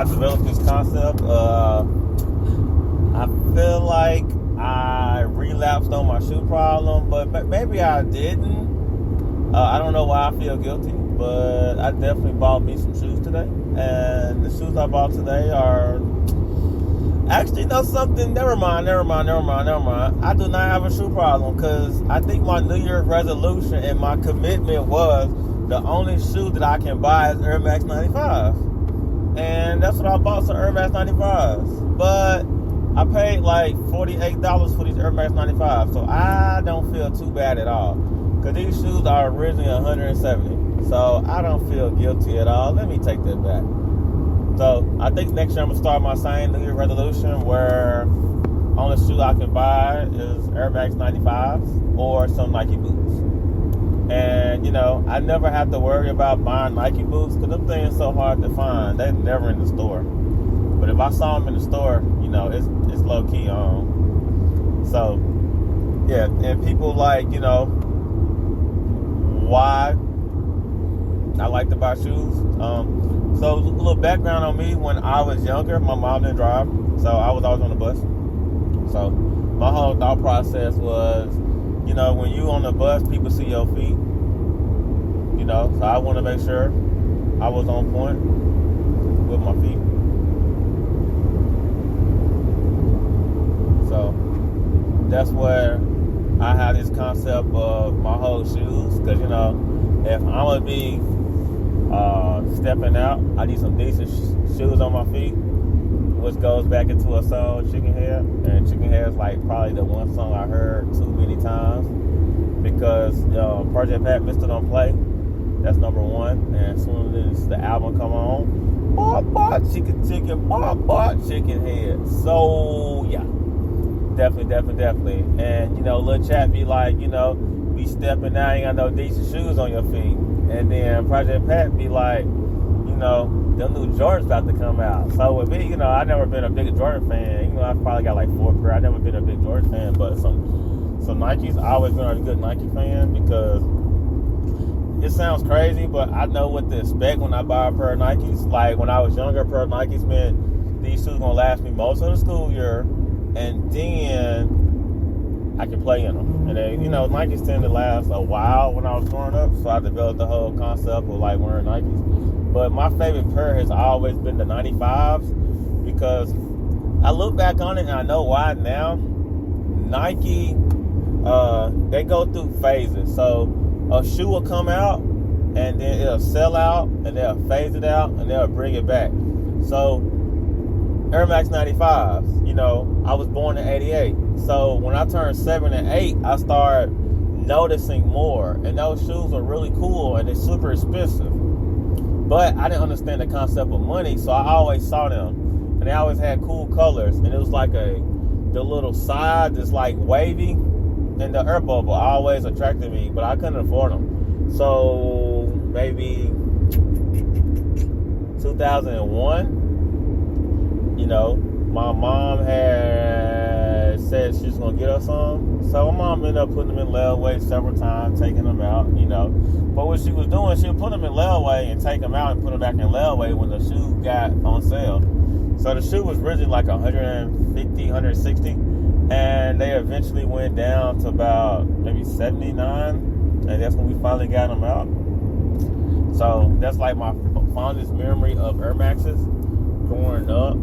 developed this concept. I feel like I relapsed on my shoe problem, but maybe I didn't. I don't know why I feel guilty, but I definitely bought me some shoes today. And the shoes I bought today are... Actually, no, something... Never mind. I do not have a shoe problem, because I think my New Year's resolution and my commitment was the only shoe that I can buy is Air Max 95. And that's what I bought, some Air Max 95s. But I paid like $48 for these Air Max 95, so I don't feel too bad at all. Because these shoes are originally $170. So I don't feel guilty at all. Let me take that back. So I think next year I'm going to start my same New Year's resolution where only shoe I can buy is Air Max 95s or some Nike boots. And, you know, I never have to worry about buying Nike boots because them things are so hard to find. They're never in the store. But if I saw them in the store, you know, it's low-key on. So, yeah, and people like, you know, why I like to buy shoes. So a little background on me. When I was younger, my mom didn't drive, so I was always on the bus. So my whole thought process was, you know, when you on the bus, people see your feet. You know, so I want to make sure I was on point with my feet. So that's where I had this concept of my whole shoes, because, you know, if I'm going to be stepping out, I need some decent shoes on my feet, which goes back into a song, Chicken Head. And Chicken Head is like probably the one song I heard too many times, because Project Pat Missed It on Play. That's number one. And as soon as the album come on, chicken head. So yeah, definitely. And, you know, Lil Chat be like, you know, be stepping out, ain't got no decent shoes on your feet. And then Project Pat be like, you know, them new Jordans about to come out. So with me, you know, I never been a big Jordan fan. You know, I probably got like 4 pair. I never been a big Jordan fan, but some Nikes. I always been a good Nike fan, because it sounds crazy, but I know what to expect when I buy a pair of Nikes. Like when I was younger, a pair of Nikes meant these shoes gonna last me most of the school year, and then I can play in them. And then, you know, Nikes tend to last a while when I was growing up, so I developed the whole concept of like wearing Nikes. But my favorite pair has always been the 95s, because I look back on it and I know why now. Nike, they go through phases. So a shoe will come out, and then it'll sell out, and they'll phase it out, and they'll bring it back. So Air Max 95s, you know, I was born in 88. So when I turned 7 and 8, I started noticing more. And those shoes are really cool, and they're super expensive. But I didn't understand the concept of money, so I always saw them. And they always had cool colors. And it was like the little side that's like wavy, and the air bubble always attracted me, but I couldn't afford them. So maybe 2001, you know, my mom had said she was going to get us some. So my mom ended up putting them in layaway several times, taking them out, you know. But what she was doing, she would put them in layaway and take them out and put them back in layaway when the shoe got on sale. So the shoe was originally like 150, 160. And they eventually went down to about maybe 79. And that's when we finally got them out. So that's like my fondest memory of Air Maxes growing up.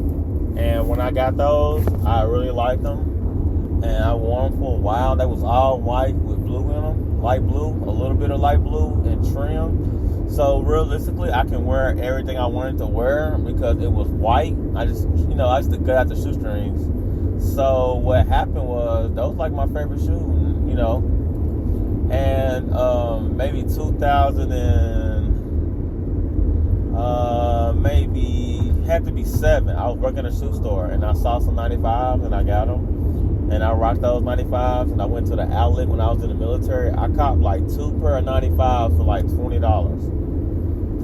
And when I got those, I really liked them. And I wore them for a while. They was all white with blue in them. Light blue, a little bit of light blue, and trim. So realistically, I can wear everything I wanted to wear because it was white. I just to get out the shoestrings. So what happened was, those like my favorite shoes, you know. And maybe 2000 and had to be 7. I was working in a shoe store, and I saw some 95s, and I got them. And I rocked those 95s, and I went to the outlet when I was in the military. I copped like 2 pair of 95s for like $20.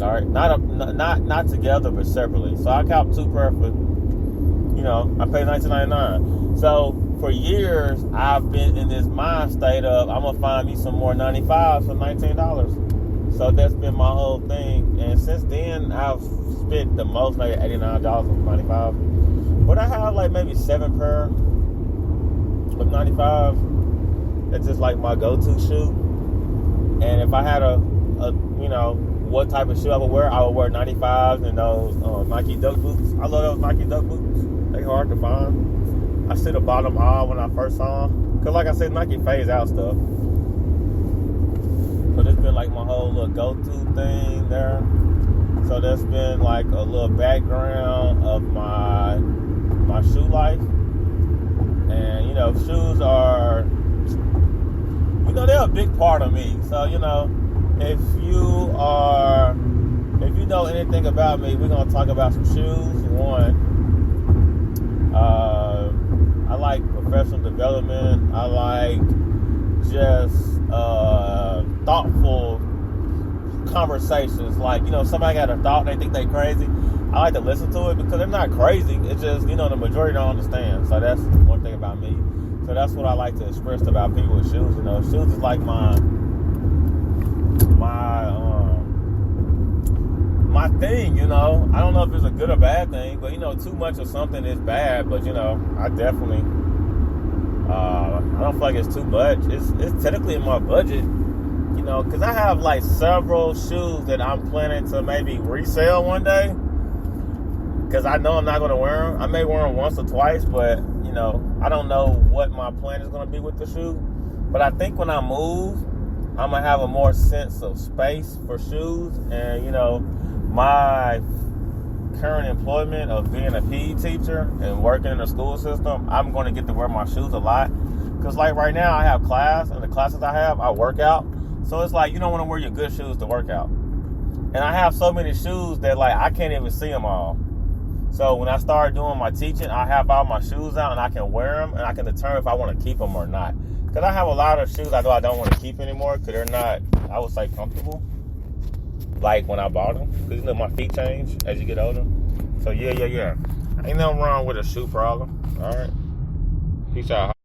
All right, not together, but separately. So I copped 2 pair for, you know, I paid $19.99. So for years, I've been in this mind state of, I'm gonna find me some more 95s for $19. So that's been my whole thing. And since then, I've spent the most, maybe $89 on 95. But I have like maybe 7 pair of 95. It's just like my go-to shoe. And if I had a what type of shoe I would wear 95s and those Nike Duck boots. I love those Nike Duck boots. They hard to find. I should have bought them all when I first saw them. Because like I said, Nike phase out stuff. But it's been like my whole little go-to thing there. So that's been like a little background of my shoe life. And, shoes are, they're a big part of me. So, if you know anything about me, we're going to talk about some shoes. One, I like professional development. I like just thoughtful conversations. Like, somebody got a thought and they think they crazy. I like to listen to it because they're not crazy. It's just, the majority don't understand. So that's one thing about me. So that's what I like to express about people with shoes. Shoes is like my thing, I don't know if it's a good or bad thing, but too much of something is bad. But I definitely I don't feel like it's too much. It's technically in my budget, because I have like several shoes that I'm planning to maybe resell one day, because I know I'm not going to wear them. I may wear them once or twice, but I don't know what my plan is going to be with the shoe. But I think when I move, I'm going to have a more sense of space for shoes. And my current employment of being a PE teacher and working in the school system, I'm going to get to wear my shoes a lot. Because like right now I have class, and the classes I have, I work out. So it's like you don't want to wear your good shoes to work out. And I have so many shoes that like I can't even see them all. So when I start doing my teaching, I have all my shoes out and I can wear them and I can determine if I want to keep them or not. Because I have a lot of shoes I know I don't want to keep anymore because they're not, I would say, comfortable. Like when I bought them. Because my feet change as you get older. So yeah. Ain't nothing wrong with a shoe problem. All right. Peace out.